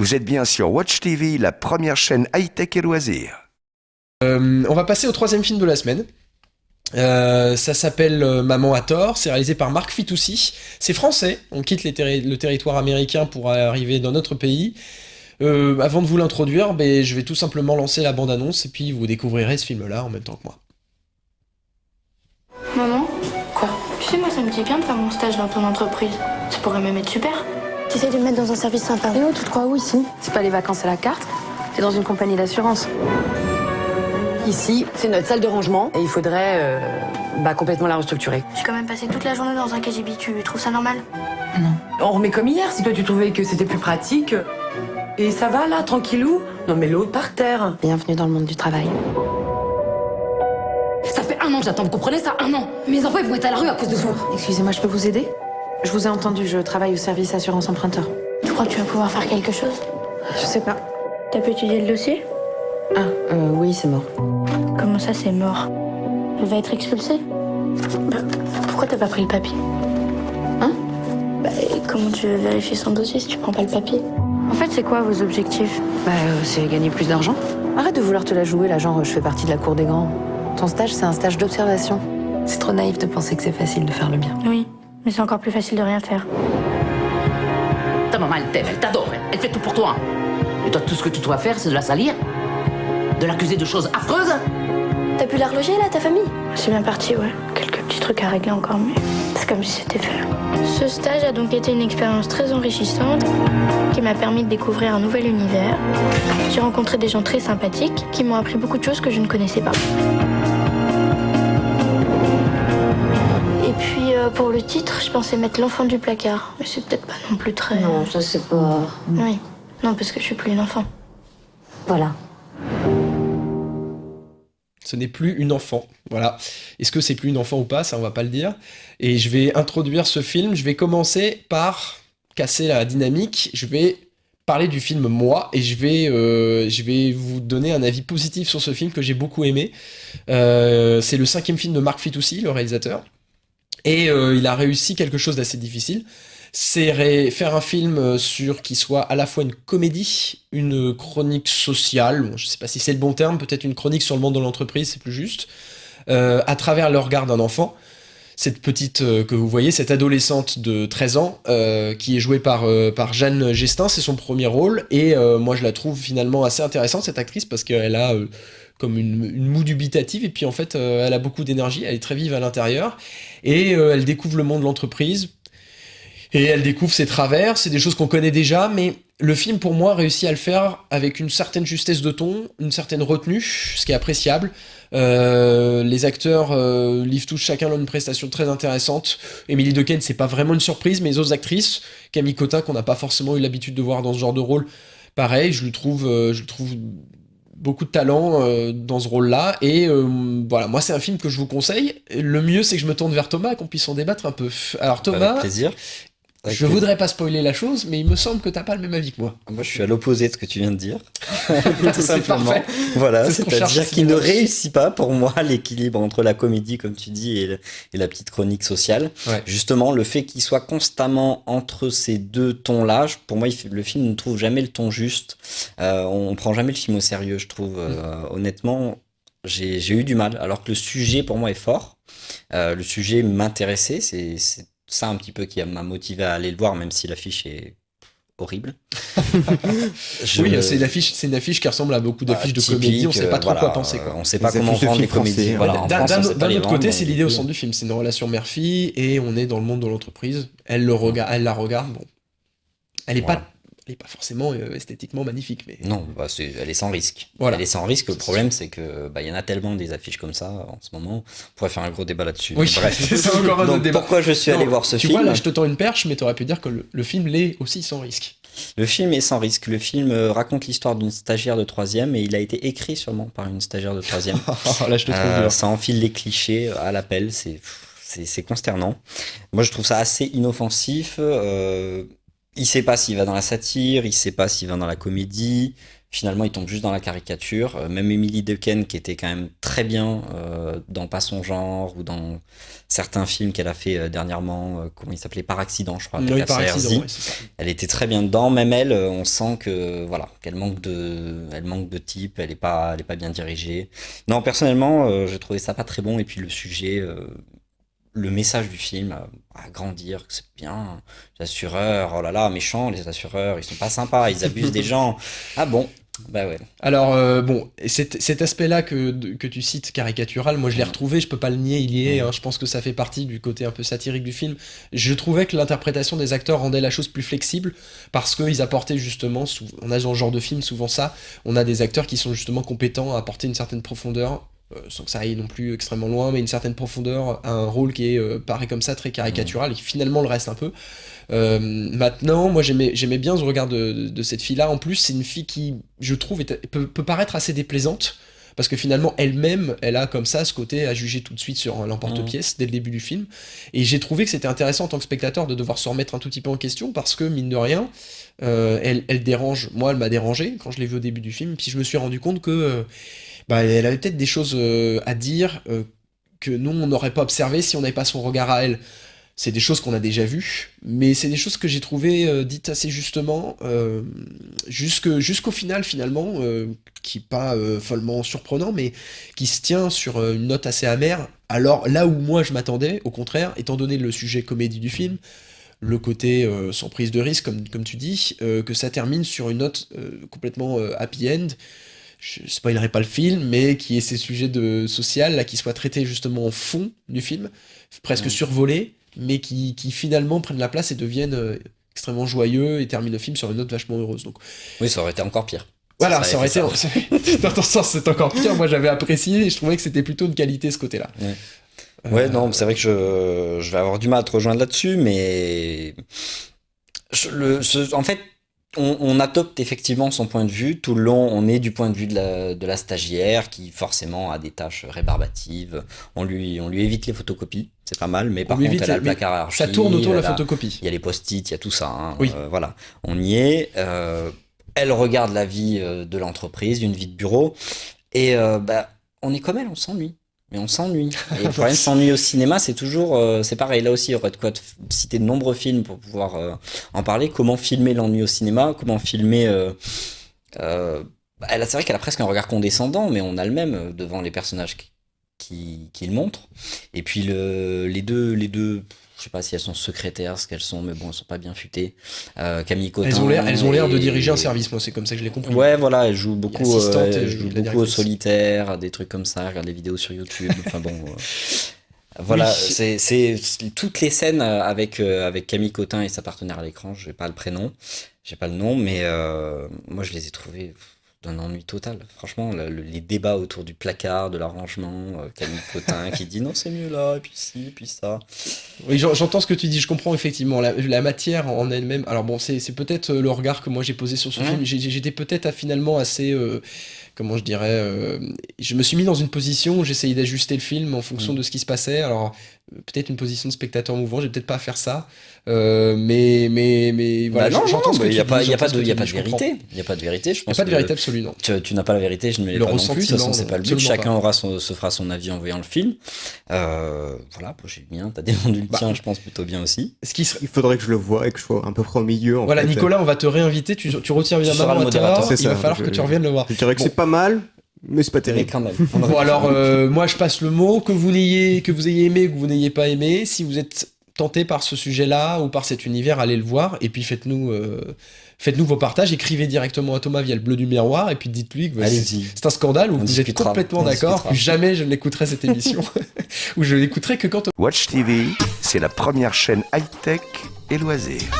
Vous êtes bien sur Watch TV, la première chaîne high-tech et loisirs. On va passer au troisième film de la semaine. Ça s'appelle Maman a tort, c'est réalisé par Marc Fitoussi. C'est français, on quitte le territoire américain pour arriver dans notre pays. Avant de vous l'introduire, je vais tout simplement lancer la bande-annonce et puis vous découvrirez ce film-là en même temps que moi. Maman, Quoi? tu sais, moi ça me dit bien de faire mon stage dans ton entreprise. Ça pourrait même être super. T'essayes de me mettre dans un service sympa. Et oh, tu te crois où ici? C'est pas les vacances à la carte, c'est dans une compagnie d'assurance. Ici, c'est notre salle de rangement et il faudrait complètement la restructurer. J'ai quand même passé toute la journée dans un KGB, tu trouves ça normal? Non. On remet comme hier, si toi tu trouvais que c'était plus pratique. Et ça va là, tranquillou? Non mais l'autre par terre. Bienvenue dans le monde du travail. Ça fait 1 an que j'attends, vous comprenez ça? 1 an. Mes enfants ils vont être à la rue à cause de vous. Excusez-moi, je peux vous aider? Je vous ai entendu, je travaille au service assurance emprunteur. Tu crois que tu vas pouvoir faire quelque chose? Je sais pas. T'as pu étudier le dossier? Oui, c'est mort. Comment ça c'est mort? Elle va être expulsée? Pourquoi t'as pas pris le papier? Hein? Et comment tu veux vérifier son dossier si tu prends pas le papier? En fait, c'est quoi vos objectifs? C'est gagner plus d'argent. Arrête de vouloir te la jouer, là, genre je fais partie de la cour des grands. Ton stage, c'est un stage d'observation. C'est trop naïf de penser que c'est facile de faire le bien. Oui, mais c'est encore plus facile de rien faire. Ta maman elle t'aime, elle t'adore, elle fait tout pour toi. Et toi tout ce que tu dois faire c'est de la salir, de l'accuser de choses affreuses. T'as pu la reloger là, ta famille? C'est bien parti, ouais. Quelques petits trucs à régler encore, mais c'est comme si c'était fait. Ce stage a donc été une expérience très enrichissante qui m'a permis de découvrir un nouvel univers. J'ai rencontré des gens très sympathiques qui m'ont appris beaucoup de choses que je ne connaissais pas. Et puis pour le titre, je pensais mettre l'enfant du placard, mais c'est peut-être pas non plus très... Non, ça c'est pas... Oui, non parce que je suis plus une enfant. Voilà. Ce n'est plus une enfant, voilà. Est-ce que c'est plus une enfant ou pas? Ça, on va pas le dire. Et je vais introduire ce film. Je vais commencer par casser la dynamique. Je vais parler du film Moi et je vais vous donner un avis positif sur ce film que j'ai beaucoup aimé. C'est le 5e film de Marc Fitoussi, le réalisateur. Et il a réussi quelque chose d'assez difficile. C'est faire un film qui soit à la fois une comédie, une chronique sociale, bon, je sais pas si c'est le bon terme, peut-être une chronique sur le monde de l'entreprise, c'est plus juste, à travers le regard d'un enfant. Cette petite que vous voyez, cette adolescente de 13 ans, qui est jouée par Jeanne Gestin, c'est son premier rôle, et moi je la trouve finalement assez intéressante, cette actrice, parce qu'elle a comme une moue dubitative, et puis en fait elle a beaucoup d'énergie, elle est très vive à l'intérieur, et elle découvre le monde de l'entreprise, et elle découvre ses travers, c'est des choses qu'on connaît déjà, mais le film, pour moi, réussit à le faire avec une certaine justesse de ton, une certaine retenue, ce qui est appréciable. Les acteurs livrent tous chacun une prestation très intéressante. Émilie Dequesne, c'est pas vraiment une surprise, mais les autres actrices, Camille Cotin, qu'on n'a pas forcément eu l'habitude de voir dans ce genre de rôle, pareil, je le trouve beaucoup de talent dans ce rôle-là, et voilà, moi c'est un film que je vous conseille. Le mieux, c'est que je me tourne vers Thomas et qu'on puisse en débattre un peu. Alors Thomas... Avec plaisir. Je voudrais pas spoiler la chose, mais il me semble que t'as pas le même avis que moi. Moi, je suis à l'opposé de ce que tu viens de dire. Tout C'est simplement. parfait. Voilà, C'est ce qu'on cherche c'est-à-dire au qu'il ne cinéma. réussit pas, pour moi, l'équilibre entre la comédie, comme tu dis, et la petite chronique sociale. Ouais. Justement, le fait qu'il soit constamment entre ces deux tons-là, pour moi, le film ne trouve jamais le ton juste. On prend jamais le film au sérieux, je trouve. Honnêtement, j'ai eu du mal, alors que le sujet, pour moi, est fort. Le sujet m'intéressait, c'est ça un petit peu qui m'a motivé à aller le voir, même si l'affiche est horrible. Oui, c'est une affiche qui ressemble à beaucoup d'affiches de typique, comédie, on sait pas trop voilà, quoi penser, quoi. On sait pas Les comment affiches de vendre les films français, comédies. ouais. Voilà, en France, on sait pas D'un les autre vendre, côté, donc, c'est l'idée au centre du film. C'est une relation mère-fille et on est dans le monde de l'entreprise. Elle la regarde. Bon, elle est Voilà. pas forcément esthétiquement magnifique, mais Non, elle est sans risque. Voilà. Elle est sans risque. Le C'est problème, c'est que il y en a tellement des affiches comme ça en ce moment. On pourrait faire un gros débat là-dessus. oui, Mais bref. c'est encore un autre Donc, débat. pourquoi je suis allé Non, voir ce tu film vois, là, je te tends une perche, mais t'aurais pu dire que le film l'est aussi sans risque. Le film est sans risque. Le film raconte l'histoire d'une stagiaire de 3e et il a été écrit sûrement par une stagiaire de 3e. Là, je te trouve dur. Ça enfile les clichés à l'appel. C'est consternant. Moi, je trouve ça assez inoffensif. Il sait pas s'il va dans la satire, il sait pas s'il va dans la comédie. Finalement, il tombe juste dans la caricature. Même Emily Dequesne, qui était quand même très bien dans Pas son genre ou dans certains films qu'elle a fait dernièrement, comment il s'appelait, Par accident, je crois. Oui, avec Par Assa accident, Herzey. ouais, c'est ça. Elle était très bien dedans. Même elle, on sent que voilà, qu'elle manque de type. Elle est pas bien dirigée. Non, personnellement, j'ai trouvé ça pas très bon. Et puis le sujet. Le message du film, à grandir, que c'est bien, les assureurs, oh là là, méchants, les assureurs, ils sont pas sympas, ils abusent des gens. Ah bon, bah ouais. Alors, bon, cet aspect-là que tu cites, caricatural, moi je l'ai retrouvé, je peux pas le nier, il y est, hein, je pense que ça fait partie du côté un peu satirique du film. Je trouvais que l'interprétation des acteurs rendait la chose plus flexible, parce qu'ils apportaient justement, on a dans ce genre de film souvent ça, on a des acteurs qui sont justement compétents à apporter une certaine profondeur, sans que ça aille non plus extrêmement loin, mais une certaine profondeur à un rôle qui est, paraît comme ça, très caricatural, et qui finalement le reste un peu. Maintenant, moi j'aimais bien ce regard de cette fille-là. En plus, c'est une fille qui, je trouve, peut paraître assez déplaisante, parce que finalement, elle-même, elle a comme ça ce côté à juger tout de suite sur l'emporte-pièce dès le début du film. Et j'ai trouvé que c'était intéressant en tant que spectateur de devoir se remettre un tout petit peu en question, parce que, mine de rien, elle dérange. Moi, elle m'a dérangé quand je l'ai vue au début du film, puis je me suis rendu compte que elle avait peut-être des choses à dire que nous, on n'aurait pas observé si on n'avait pas son regard à elle. C'est des choses qu'on a déjà vues, mais c'est des choses que j'ai trouvées dites assez justement, jusqu'au final, finalement, qui n'est pas follement surprenant, mais qui se tient sur une note assez amère. Alors là où moi je m'attendais, au contraire, étant donné le sujet comédie du film, le côté sans prise de risque, comme tu dis, que ça termine sur une note complètement happy end. Je spoilerai pas le film, mais qui est ces sujets social là, qui soient traités justement en fond du film, presque survolés, mais qui finalement prennent la place et deviennent extrêmement joyeux et terminent le film sur une note vachement heureuse. Donc, oui, ça aurait été encore pire. Voilà, ça aurait été. Dans ton sens, c'est encore pire. Moi, j'avais apprécié et je trouvais que c'était plutôt une qualité ce côté-là. Ouais, non, c'est vrai que je vais avoir du mal à te rejoindre là-dessus, mais en fait. On adopte effectivement son point de vue. Tout le long, on est du point de vue de la stagiaire qui forcément a des tâches rébarbatives. On lui évite les photocopies, c'est pas mal, mais par contre, elle a le placard à archi. Ça tourne autour de la photocopie. Il y a les post-it, il y a tout ça. Hein. Oui. Voilà, on y est. Elle regarde la vie de l'entreprise, une vie de bureau. Et on est comme elle, on s'ennuie. Mais on s'ennuie. Et le problème de s'ennuyer au cinéma, c'est toujours... c'est pareil, là aussi, il y aurait de quoi citer de nombreux films pour pouvoir en parler. Comment filmer l'ennui au cinéma, comment filmer... c'est vrai qu'elle a presque un regard condescendant, mais on a le même devant les personnages qui le montrent. Et puis les deux, je sais pas si elles sont secrétaires, ce qu'elles sont, mais bon, elles sont pas bien futées. Camille Cotin. Elles ont l'air de diriger un service, moi, c'est comme ça que je l'ai compris. Ouais, voilà, elles jouent beaucoup, au solitaire, des trucs comme ça, elles regardent les vidéos sur YouTube. Enfin bon. Voilà, oui. c'est toutes les scènes avec Camille Cotin et sa partenaire à l'écran, j'ai pas le nom, mais moi je les ai trouvées d'un ennui total. Franchement, les débats autour du placard, de l'arrangement, Camille Cotin qui dit non, c'est mieux là, et puis ci, et puis ça. Oui, j'entends ce que tu dis, je comprends effectivement. La matière en elle-même, alors bon, c'est peut-être le regard que moi j'ai posé sur ce film. J'étais peut-être finalement assez. Comment je dirais, je me suis mis dans une position où j'essayais d'ajuster le film en fonction de ce qui se passait. Alors, peut-être une position de spectateur mouvant, j'ai peut-être pas à faire ça. Mais voilà, j'entends ce que tu dis. Il n'y a pas de vérité. Il n'y a pas de vérité, je pense. Il n'y a pas de vérité absolue, non. Tu n'as pas la vérité, je ne l'ai pas non plus. De toute façon, c'est pas le but. Chacun se fera son avis en voyant le film. Voilà, j'ai le mien. T'as défendu le tien, je pense plutôt bien aussi. Il faudrait que je le voie et que je sois un peu près au milieu. Voilà, Nicolas, on va te réinviter. Tu retiens bien ma modérateur. Il va falloir que tu reviennes le voir. Je dirais que c'est pas mal, mais c'est pas terrible. Mais quand même. Bon, alors, moi, je passe le mot. Que vous ayez aimé ou que vous n'ayez pas aimé, si vous êtes tenté par ce sujet-là ou par cet univers, allez le voir. Et puis, faites-nous vos partages. Écrivez directement à Thomas via le bleu du miroir. Et puis, dites-lui que c'est un scandale ou que vous êtes complètement d'accord. Plus jamais je ne l'écouterai cette émission. Ou je l'écouterai que quand... Watch TV, c'est la première chaîne high-tech et loisirs.